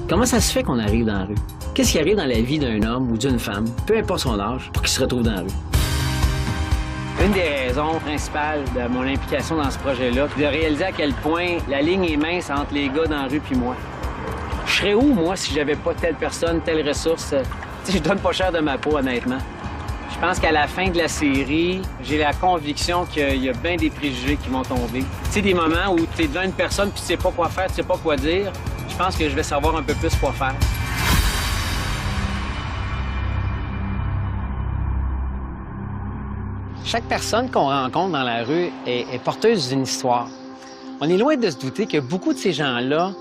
Comment ça se fait qu'on arrive dans la rue? Qu'est-ce qui arrive dans la vie d'un homme ou d'une femme, peu importe son âge, pour qu'il se retrouve dans la rue? Une des raisons principales de mon implication dans ce projet-là, c'est de réaliser à quel point la ligne est mince entre les gars dans la rue puis moi. Je serais où, moi, si j'avais pas telle personne, telle ressource? Je donne pas cher de ma peau, honnêtement. Je pense qu'à la fin de la série, j'ai la conviction qu'il y a bien des préjugés qui vont tomber. Tu sais, des moments où tu es devant une personne puis tu sais pas quoi faire, tu sais pas quoi dire, je pense que je vais savoir un peu plus quoi faire. Chaque personne qu'on rencontre dans la rue est porteuse d'une histoire. On est loin de se douter que beaucoup de ces gens-là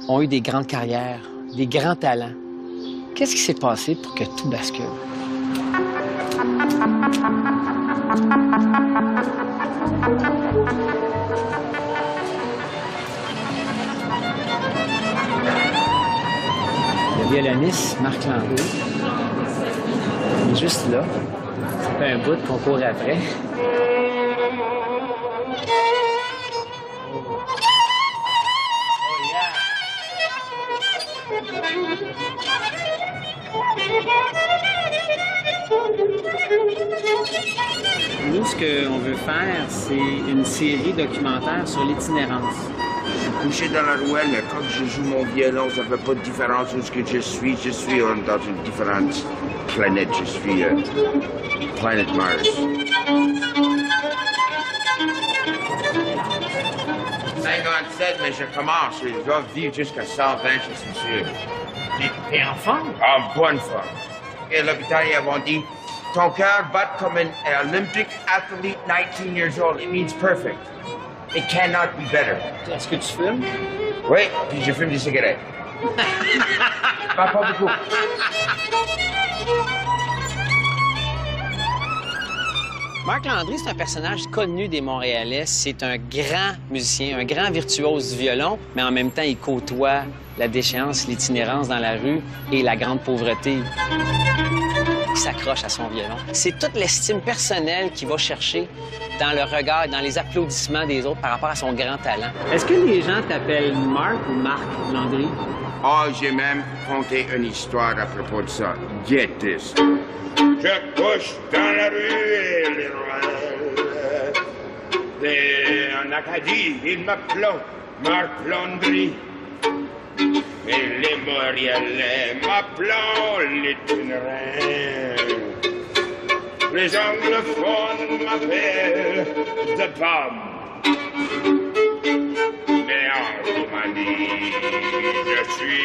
ont eu des grandes carrières, des grands talents. Qu'est-ce qui s'est passé pour que tout bascule? Le violoniste Marc Landry, il est juste là. Ça fait un bout qu'on court après. Nous, ce qu'on veut faire, c'est une série documentaire sur l'itinérance. Je suis couché dans la ruelle, mais quand je joue mon violon, ça ne fait pas de différence où ce que je suis. Je suis dans une différente planète. Je suis Planet Mars. 57, mais je commence. Je dois vivre jusqu'à 120, je suis sûr. T'es en forme? En bonne forme. Et l'hôpital, ils m'ont dit, ton cœur bat comme un Olympic athlete 19 years old. It means perfect. It cannot be better. Est-ce que tu fumes? Oui, puis je fume des cigarettes. Pas beaucoup. Marc Landry, c'est un personnage connu des Montréalais. C'est un grand musicien, un grand virtuose du violon, mais en même temps, il côtoie la déchéance, l'itinérance dans la rue et la grande pauvreté. Il s'accroche à son violon. C'est toute l'estime personnelle qu'il va chercher dans le regard, dans les applaudissements des autres par rapport à son grand talent. Est-ce que les gens t'appellent Marc ou Marc Landry? Oh, j'ai même conté une histoire à propos de ça. Get this. Je couche dans la rue et les ruelles. En Acadie, il m'appelait Marc Landry. Et les Montréalais m'appelait l'itinérant. Les anglophones m'appellent The Bomb. Mais en Roumanie, je suis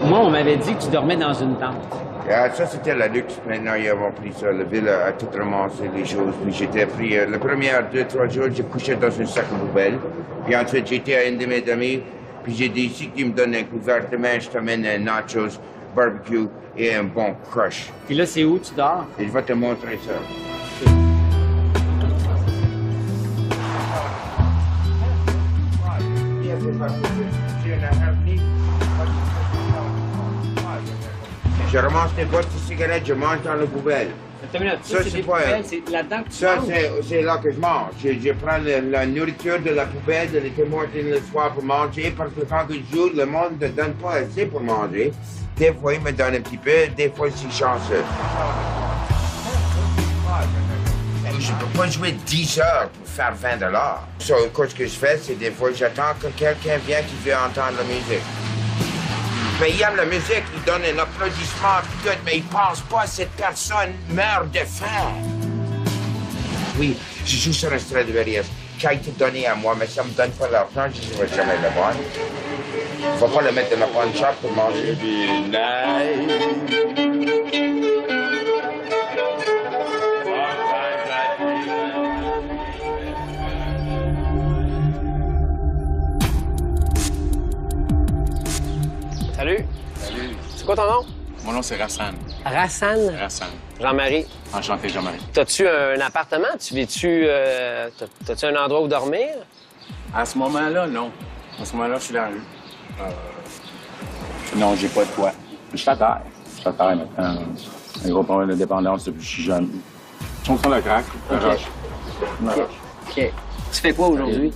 Moi, on m'avait dit que tu dormais dans une tente. Ça, c'était la luxe. Maintenant, ils ont pris ça. La ville a tout ramassé les choses. Puis j'étais pris... les premiers 2-3 jours, j'ai couché dans une sac à poubelle. Puis ensuite, j'étais à une de mes amies. Puis j'ai dit, si tu me donnes un couvert demain, je t'amène un nachos, barbecue et un bon crush. Puis là, c'est où tu dors? Et je vais te montrer ça. Je ramasse des boîtes de cigarettes, je mange dans la poubelle. Ça, c'est des poubelles, c'est là-dedans que tu Ça, manges? c'est là que je mange. Je prends la nourriture de la poubelle, de l'été morte le soir pour manger, parce que quand je joue, le monde ne donne pas assez pour manger. Des fois, il me donne un petit peu, des fois, je suis chanceux. Je ne peux pas jouer 10 heures pour faire 20 $. Ce que je fais, c'est des fois, j'attends que quelqu'un vienne qui veut entendre la musique. Mais il aime la musique, il donne un applaudissement, mais il pense pas à cette personne meurt de faim. Oui, je joue sur un Stradivarius qui a été donné à moi, mais ça me donne pas l'argent, je ne vais jamais le voir. Il ne faut pas le mettre dans la pawn shop pour manger. Salut. Salut. C'est quoi ton nom? Mon nom, c'est Rassan. Rassan? Rassan. Jean-Marie. Enchanté, Jean-Marie. T'as-tu un appartement? Tu vis-tu... T'as-tu un endroit où dormir? À ce moment-là, non. À ce moment-là, je suis dans la rue. Non, j'ai pas de quoi. Je suis à terre. Ça taille maintenant. Un gros problème de dépendance depuis que je suis jeune. On sent le crack. OK. Tu fais quoi aujourd'hui?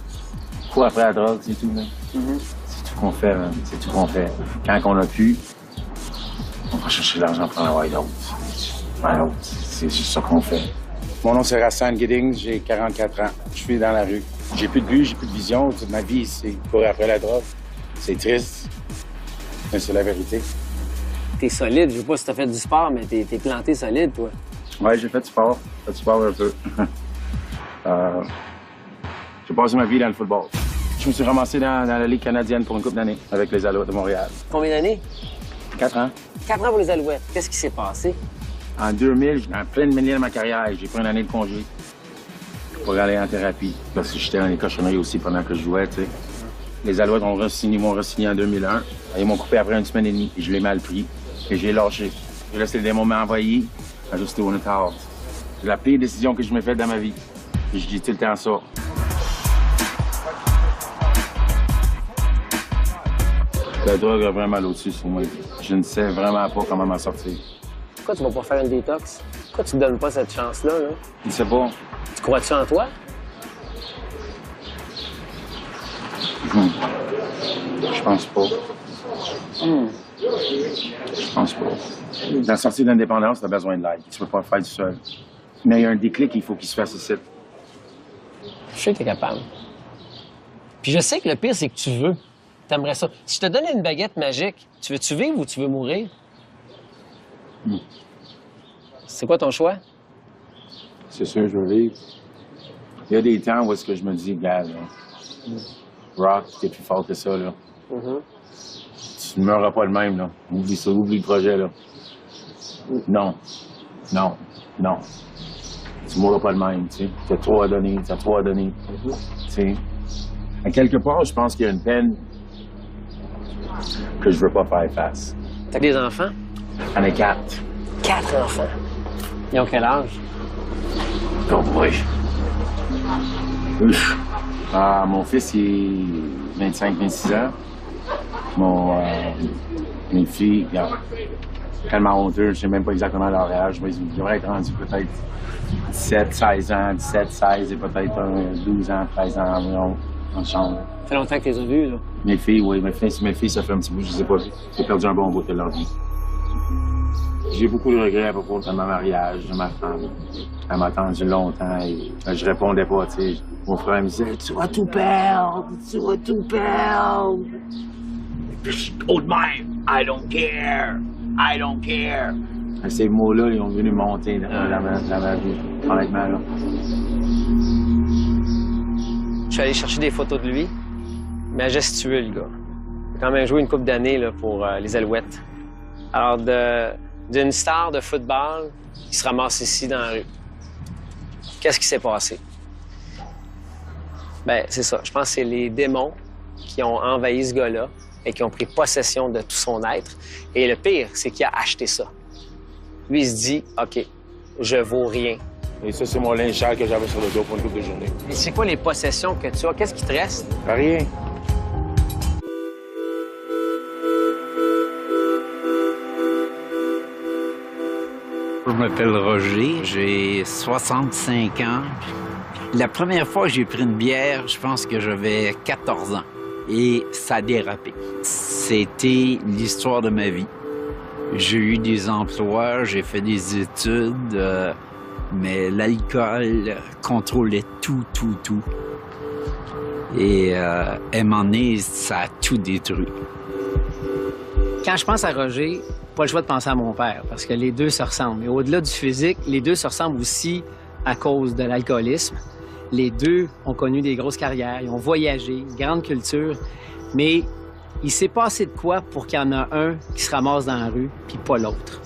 Faut après la drogue, c'est tout. Là. C'est tout qu'on fait. Là. C'est tout qu'on fait. Quand on a pu, on va chercher l'argent pour en avoir d'autres. C'est juste ça qu'on fait. Mon nom, c'est Rassan Giddings. J'ai 44 ans. Je suis dans la rue. J'ai plus de but, j'ai plus de vision. Toute ma vie, c'est courir après la drogue. C'est triste, mais c'est la vérité. T'es solide. Je sais pas si t'as fait du sport, mais t'es planté solide, toi. Ouais, j'ai fait du sport. J'ai fait du sport un peu. J'ai passé ma vie dans le football. Je me suis ramassé dans la Ligue canadienne pour une couple d'années avec les Alouettes de Montréal. Combien d'années? 4 ans. 4 ans pour les Alouettes. Qu'est-ce qui s'est passé? En 2000, en pleine milieu de ma carrière, j'ai pris une année de congé pour aller en thérapie. Parce que j'étais dans les cochonneries aussi pendant que je jouais, tu sais. Les Alouettes m'ont re-signé en 2001. Ils m'ont coupé après une semaine et demie. Et je l'ai mal pris. Et j'ai lâché. J'ai laissé le démon m'envoyer. I just doing it hard. C'est la pire décision que je m'ai faite dans ma vie. Et je dis tout le temps ça. La drogue a vraiment au-dessus sur moi. Je ne sais vraiment pas comment m'en sortir. Pourquoi tu vas pas faire une détox? Pourquoi tu te donnes pas cette chance-là? Là? Je ne sais pas. Tu crois-tu en toi? Je pense pas. Je pense pas. Dans la sortie d'indépendance, tu as besoin de l'aide. Tu peux pas le faire tout seul. Mais il y a un déclic qu'il faut qu'il se fasse ici. Je sais que t'es capable. Puis je sais que le pire, c'est que tu veux. T'aimerais ça. Si je te donnais une baguette magique, tu veux-tu vivre ou tu veux mourir? C'est quoi ton choix? C'est sûr, je veux vivre. Il y a des temps où est-ce que je me dis, gars, rock, t'es plus fort que ça, là. Tu ne meuras pas le même, là. Oublie ça, oublie le projet, là. Non. Tu mourras pas le même, tu sais. T'as trop à donner, Tu sais. À quelque part, je pense qu'il y a une peine que je veux pas faire face. T'as des enfants? J'en ai 4. 4 enfants. Ils ont quel âge? Oh boy. Mon fils, il est 25-26 ans. Mes filles, regarde, tellement honteux, je sais même pas exactement leur âge, mais ils devraient être rendus peut-être 17, 16 ans, 17, 16 et peut-être 12 ans, 13 ans environ en chambre. Ça fait longtemps que tu les as vus, là. Mes filles, oui. Mes filles, ça fait un petit bout, je les ai pas vues. J'ai perdu un bon bout de leur vie. J'ai beaucoup de regrets à propos de mon mariage, de ma femme. Elle m'a attendu longtemps et je répondais pas, tu sais. Mon frère me disait, tu vas tout perdre. Puis je haut de même, I don't care. Et ces mots-là, ils ont venu monter dans ma vie, honnêtement, là. Je suis allé chercher des photos de lui. Majestueux, le gars. Il a quand même joué une couple d'années là, pour les Alouettes. Alors, d'une star de football, il se ramasse ici dans la rue. Qu'est-ce qui s'est passé? Ben, c'est ça. Je pense que c'est les démons qui ont envahi ce gars-là et qui ont pris possession de tout son être. Et le pire, c'est qu'il a acheté ça. Lui, il se dit, OK, je vaux rien. Et ça, c'est mon linge sale que j'avais sur le dos pour une couple de journée. Et c'est quoi les possessions que tu as? Qu'est-ce qui te reste? Rien. Je m'appelle Roger, j'ai 65 ans. La première fois que j'ai pris une bière, je pense que j'avais 14 ans. Et ça a dérapé. C'était l'histoire de ma vie. J'ai eu des emplois, j'ai fait des études, mais l'alcool contrôlait tout. Et à un moment donné, ça a tout détruit. Quand je pense à Roger, pas le choix de penser à mon père, parce que les deux se ressemblent. Et au-delà du physique, les deux se ressemblent aussi à cause de l'alcoolisme. Les deux ont connu des grosses carrières, ils ont voyagé, une grande culture, mais il s'est passé de quoi pour qu'il y en a un qui se ramasse dans la rue, puis pas l'autre?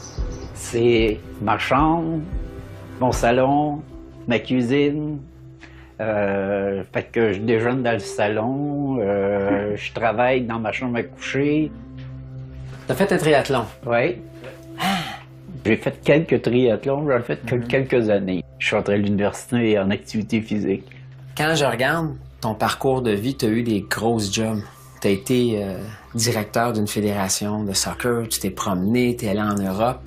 C'est ma chambre, mon salon, ma cuisine. Fait que je déjeune dans le salon, je travaille dans ma chambre à coucher. T'as fait un triathlon? Oui. J'ai fait quelques triathlons, j'en ai fait quelques années. Je suis entré à l'université en activité physique. Quand je regarde ton parcours de vie, t'as eu des grosses jobs. Tu as été directeur d'une fédération de soccer, tu t'es promené, tu es allé en Europe.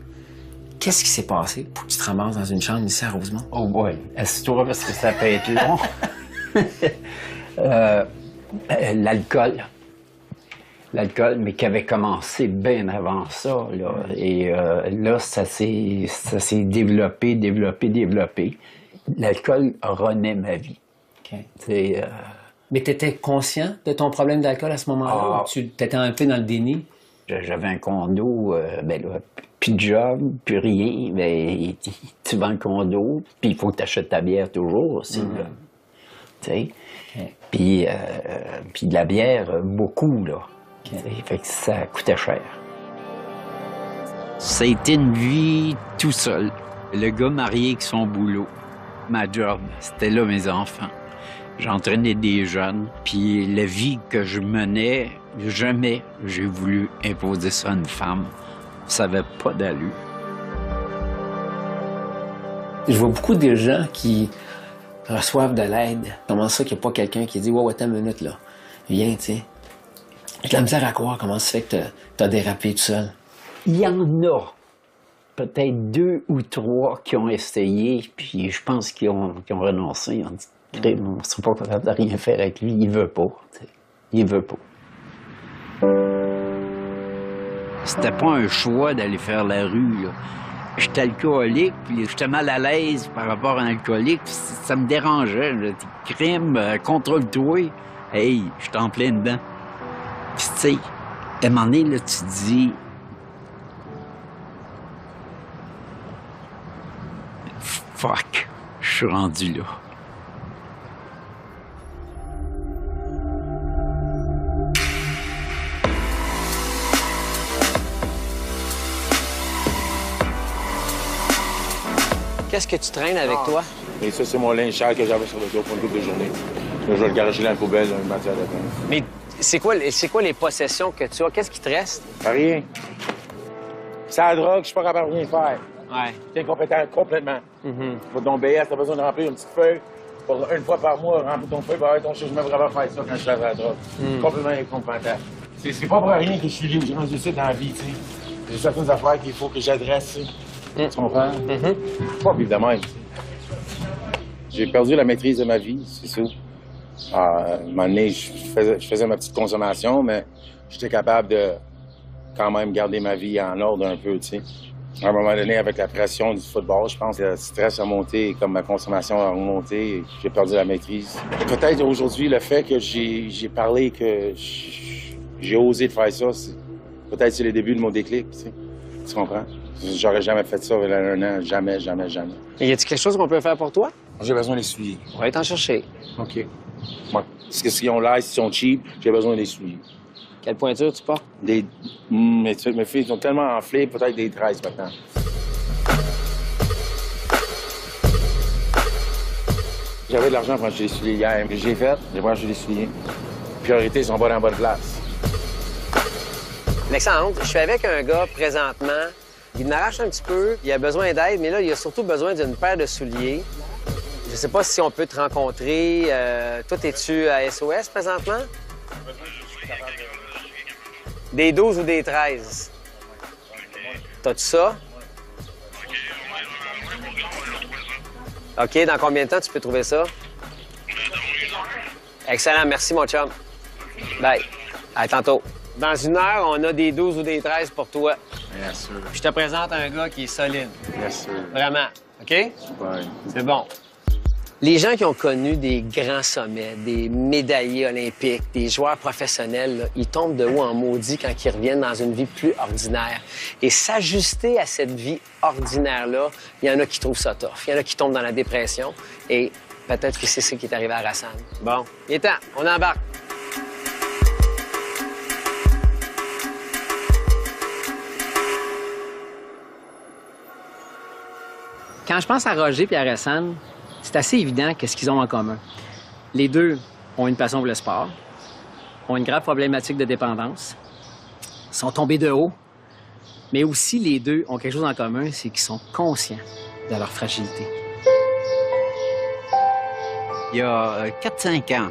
Qu'est-ce qui s'est passé pour que tu te ramasses dans une chambre ici à Rosemont? Oh boy, assieds-toi parce que ça peut être long. L'alcool. L'alcool, mais qui avait commencé bien avant ça, là. Et là, ça s'est développé. L'alcool renaît ma vie. OK. C'est... Mais tu étais conscient de ton problème d'alcool à ce moment-là? Ah. Ou tu étais un peu dans le déni? J'avais un condo, ben là, plus de job, plus rien, ben, tu vends le condo, puis il faut que tu achètes ta bière toujours aussi, là. Tu sais? Okay. Puis de la bière, beaucoup, là. Okay. Fait que ça coûtait cher. Ça a été une vie tout seul. Le gars marié avec son boulot. Ma job, c'était là mes enfants. J'entraînais des jeunes, puis la vie que je menais, jamais j'ai voulu imposer ça à une femme. Ça n'avait pas d'allure. Je vois beaucoup de gens qui reçoivent de l'aide. Comment ça qu'il n'y a pas quelqu'un qui dit « Ouais, attends une minute, là. Viens, tu sais. » J'ai de la misère à croire comment ça fait que t'as dérapé tout seul. Il y en a peut-être 2 ou 3 qui ont essayé, puis je pense qu'ils ont renoncé. Ils ont dit « On ne sera pas capable de rien faire avec lui, il veut pas. » Il veut pas. C'était pas un choix d'aller faire la rue, là. J'étais alcoolique, puis j'étais mal à l'aise par rapport à un alcoolique, ça me dérangeait. Crime, contrôle-toi. Hey, je suis en plein dedans. Puis tu sais, à un moment donné, là, tu te dis... Fuck, je suis rendu là. Qu'est-ce que tu traînes avec toi? Et ça, c'est mon linge sale que j'avais sur le dos pour une couple de journée. Là, je vais le garager dans la poubelle, dans une matière de pain. Mais c'est quoi les possessions que tu as? Qu'est-ce qui te reste? Pas rien. C'est la drogue, je suis pas capable de rien faire. Ouais. T'es incompétent complètement. Pour ton BS, t'as besoin de remplir une petite feuille. Pour une fois par mois, remplir ton feuille, ton chien, je me vraiment faire ça quand je suis à la drogue. Complètement incompétent. C'est pas pour rien que je suis libre, j'ai rendu ça dans la vie, tu sais. J'ai certaines affaires qu'il faut que j'adresse, tu sais. Tu comprends? Pas vivre de même. J'ai perdu la maîtrise de ma vie, c'est sûr. À un moment donné, je faisais ma petite consommation, mais j'étais capable de quand même garder ma vie en ordre un peu, tu sais. À un moment donné, avec la pression du football, je pense que le stress a monté, comme ma consommation a remonté, j'ai perdu la maîtrise. Peut-être aujourd'hui, le fait que j'ai parlé, que j'ai osé de faire ça, peut-être c'est le début de mon déclic, tu sais. Tu comprends? J'aurais jamais fait ça il y a 1 an. Jamais, jamais, jamais. Y a-t-il quelque chose qu'on peut faire pour toi? J'ai besoin d'essuyer. On va t'en chercher. OK. Ouais. Parce que s'ils ont l'air, s'ils sont cheap, j'ai besoin d'essuyer. Quelle pointure tu portes? Mes filles sont tellement enflées, peut-être des 13 maintenant. J'avais de l'argent pour acheter des souliers hier. J'ai fait, j'ai pas acheté des souliers. Priorité, ils sont pas dans la bonne place. Alexandre, je suis avec un gars présentement. Il m'arrache un petit peu, il a besoin d'aide, mais là, il a surtout besoin d'une paire de souliers. Je sais pas si on peut te rencontrer. Toi, es-tu à SOS présentement? Des 12 ou des 13? T'as-tu ça? OK, dans combien de temps tu peux trouver ça? Excellent, merci mon chum. Bye. À tantôt. Dans 1 heure, on a des 12 ou des 13 pour toi. Bien sûr. Je te présente un gars qui est solide. Bien sûr. Vraiment. OK? Super. C'est bon. Les gens qui ont connu des grands sommets, des médaillés olympiques, des joueurs professionnels, là, ils tombent de haut en maudit quand ils reviennent dans une vie plus ordinaire. Et s'ajuster à cette vie ordinaire-là, il y en a qui trouvent ça tough. Il y en a qui tombent dans la dépression. Et peut-être que c'est ce qui est arrivé à Rassan. Bon, il est temps. On embarque. Quand je pense à Roger et à Rassan, c'est assez évident qu'est-ce qu'ils ont en commun. Les deux ont une passion pour le sport, ont une grave problématique de dépendance, sont tombés de haut, mais aussi les deux ont quelque chose en commun, c'est qu'ils sont conscients de leur fragilité. Il y a 4-5 ans,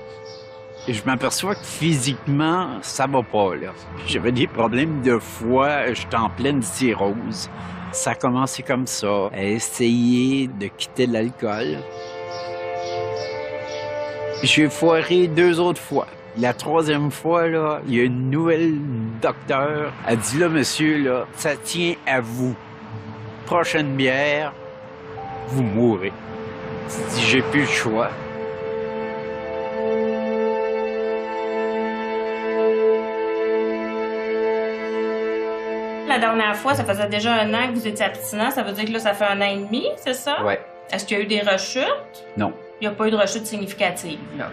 je m'aperçois que physiquement, ça va pas, là. J'avais des problèmes de foie, j'étais en pleine cirrhose. Ça a commencé comme ça, à essayer de quitter l'alcool. J'ai foiré 2 autres fois. La 3e fois, là, il y a une nouvelle docteure. Elle dit, là, monsieur, là, ça tient à vous. Prochaine bière, vous mourrez. Je dis, j'ai plus le choix. La dernière fois, ça faisait déjà 1 an que vous étiez abstinent. Ça veut dire que là, ça fait 1 an et demi, c'est ça? Ouais. Est-ce qu'il y a eu des rechutes? Non. Il n'y a pas eu de rechute significative, là.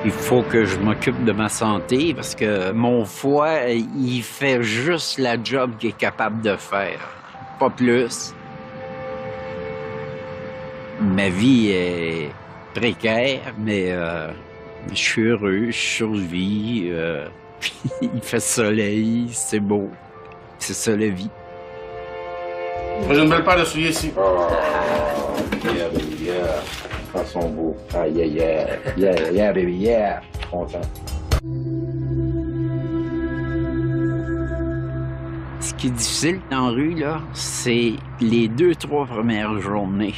Il faut que je m'occupe de ma santé parce que mon foie, il fait juste la job qu'il est capable de faire. Pas plus. Ma vie est précaire, mais je suis heureux, je survis. Il fait soleil, c'est beau. C'est ça la vie. J'ai une belle paire de souliers ici. Yeah, baby, yeah. Ils sont beaux. Ah, yeah, yeah. Yeah, yeah, baby, yeah. Je suis content. Ce qui est difficile dans la rue, là, c'est les 2-3 premières journées.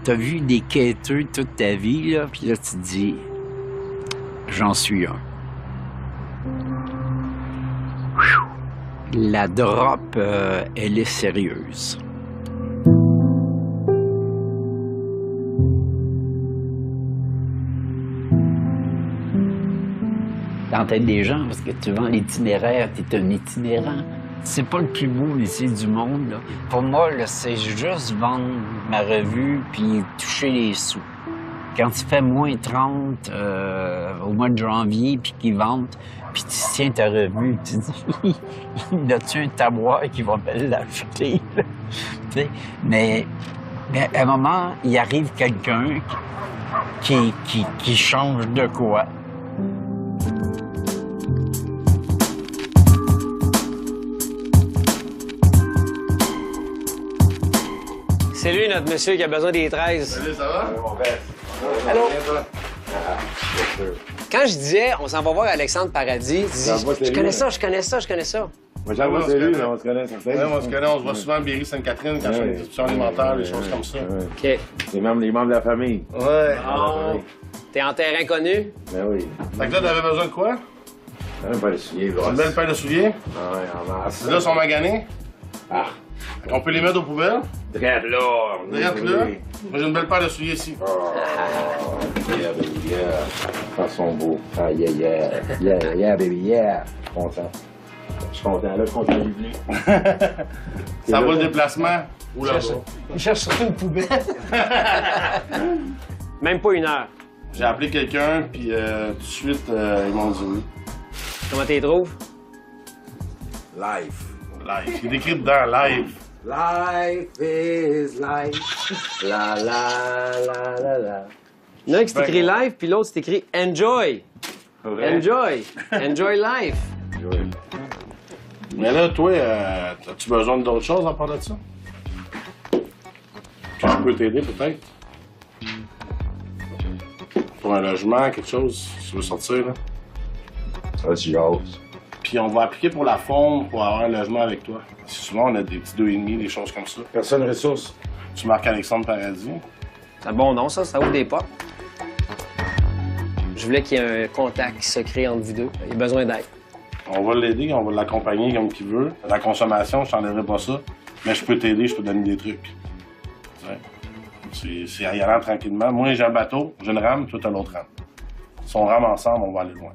T'as vu des quêteux toute ta vie, là, puis là, tu te dis, j'en suis un. La drop, elle est sérieuse. Dans la tête des gens, parce que tu vends l'itinéraire, t'es un itinérant. C'est pas le plus beau métier du monde, là. Pour moi, là, c'est juste vendre ma revue puis toucher les sous. Quand il fait moins 30 au mois de janvier puis qu'ils vendent, puis tu tiens ta revue, tu dis, as-tu un tabouret qui va me l'acheter? mais à un moment, il arrive quelqu'un qui change de quoi. C'est lui, notre monsieur, qui a besoin des 13. Salut, ça va? Allô? Quand je disais, on s'en va voir Alexandre Paradis, tu dis, je connais ça, je connais ça, je connais ça. Moi, j'en vois celui, mais on se connaît, ça fait. Ouais, on se connaît, on se voit souvent à Berry-Sainte-Catherine quand je fais des discussions alimentaires, des choses comme ça. OK. Les membres de la famille. Ouais. Bon. T'es en terrain connu? Ben oui. Fait que là, t'avais besoin de quoi? Une belle soulier, Une belle paire de souliers. Ah ouais, en masse. Là, ils sont maganés. Ah. On peut les mettre aux poubelles. Drette là. Drette là. Moi, j'ai une belle paire de souliers ici. Yeah, baby, yeah. Ils sont beaux. Ah, yeah, yeah. Yeah, yeah, baby, yeah. Je suis content. Je suis content, là, je suis content d'y venir. Ça va le déplacement ou là-bas? Il cherche surtout une poubelle. Même pas 1 heure. J'ai appelé quelqu'un, puis tout de suite, ils m'ont dit oui. Comment t'y trouves? Live. Live. Il est écrit dedans, live. Life is life. La la la la la. Il y en a un qui s'écrit live, puis l'autre c'est écrit enjoy. Ouais. Enjoy. Enjoy life. Mais là, toi, as-tu besoin d'autre chose à part de ça? Que je peux t'aider, peut-être? Pour un logement, quelque chose, si tu veux sortir, là. Ça, tu jases. Puis on va appliquer pour la forme pour avoir un logement avec toi. Souvent, on a des petits 2,5, des choses comme ça. Personne ressource. Tu marques Alexandre Paradis. C'est un bon nom, ça ouvre des portes. Je voulais qu'il y ait un contact qui se crée entre vous deux. Il a besoin d'aide. On va l'aider, on va l'accompagner comme qu'il veut. La consommation, je t'enlèverai pas ça. Mais je peux t'aider, je peux te donner des trucs. C'est y allant tranquillement. Moi, j'ai un bateau, j'ai une rame, toi, t'as l'autre rame. Si on rame ensemble, on va aller loin.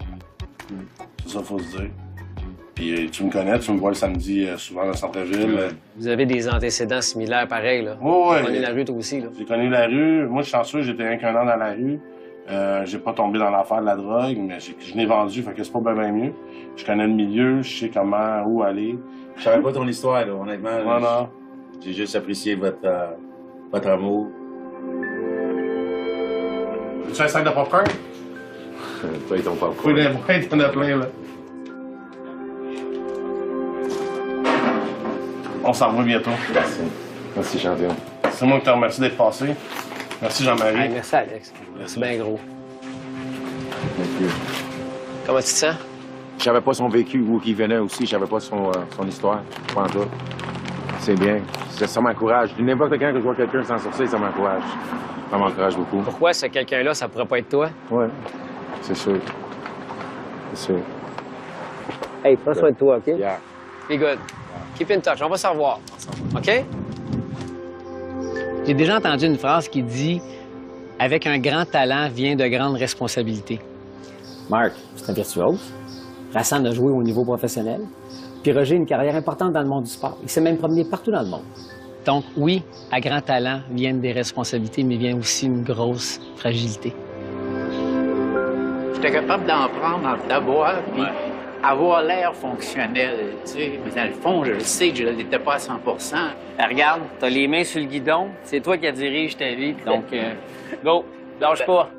C'est ça, faut se dire. Puis tu me connais, tu me vois le samedi souvent dans le centre-ville. Vous avez des antécédents similaires pareils, là. Ouais. Tu connais la rue, toi aussi, là. J'ai connu la rue. Moi, je suis chanceux, j'étais rien qu'un an dans la rue. J'ai pas tombé dans l'affaire de la drogue, mais je l'ai vendu, fait que c'est pas bien mieux. Je connais le milieu, je sais comment, où aller. Je savais pas ton histoire, là, honnêtement. Voilà. J'ai juste apprécié votre amour. Tu as un sac de popcorn? Toi et ton papa. Oui, les boîtes, il y en a plein, là. On s'en va bientôt. Merci. Merci, champion. C'est moi qui te remercie d'être passé. Merci Jean-Marie. Hey, merci, Alex. Merci bien gros. Comment tu te sens? Je savais pas son vécu, où il venait aussi, je savais pas son histoire, pas en tout. C'est bien, ça m'encourage. N'importe quand que je vois quelqu'un s'en sortir, ça m'encourage. Ça m'encourage beaucoup. Pourquoi ce quelqu'un-là, ça pourrait pas être toi? Ouais, c'est sûr. C'est sûr. Hey, prends soin de toi, OK? Yeah. Be good. Keep in touch, on va se revoir. OK? J'ai déjà entendu une phrase qui dit « Avec un grand talent vient de grandes responsabilités ». Marc, c'est un virtuose. Rassan a joué au niveau professionnel. Puis Roger a une carrière importante dans le monde du sport. Il s'est même promené partout dans le monde. Donc oui, à grand talent viennent des responsabilités, mais vient aussi une grosse fragilité. J'étais capable d'en prendre en taboire, puis avoir l'air fonctionnel, tu sais. Mais dans le fond, je le sais que je ne l'étais pas à 100 Regarde, t'as les mains sur le guidon. C'est toi qui dirige ta vie. Donc, go, lâche pas.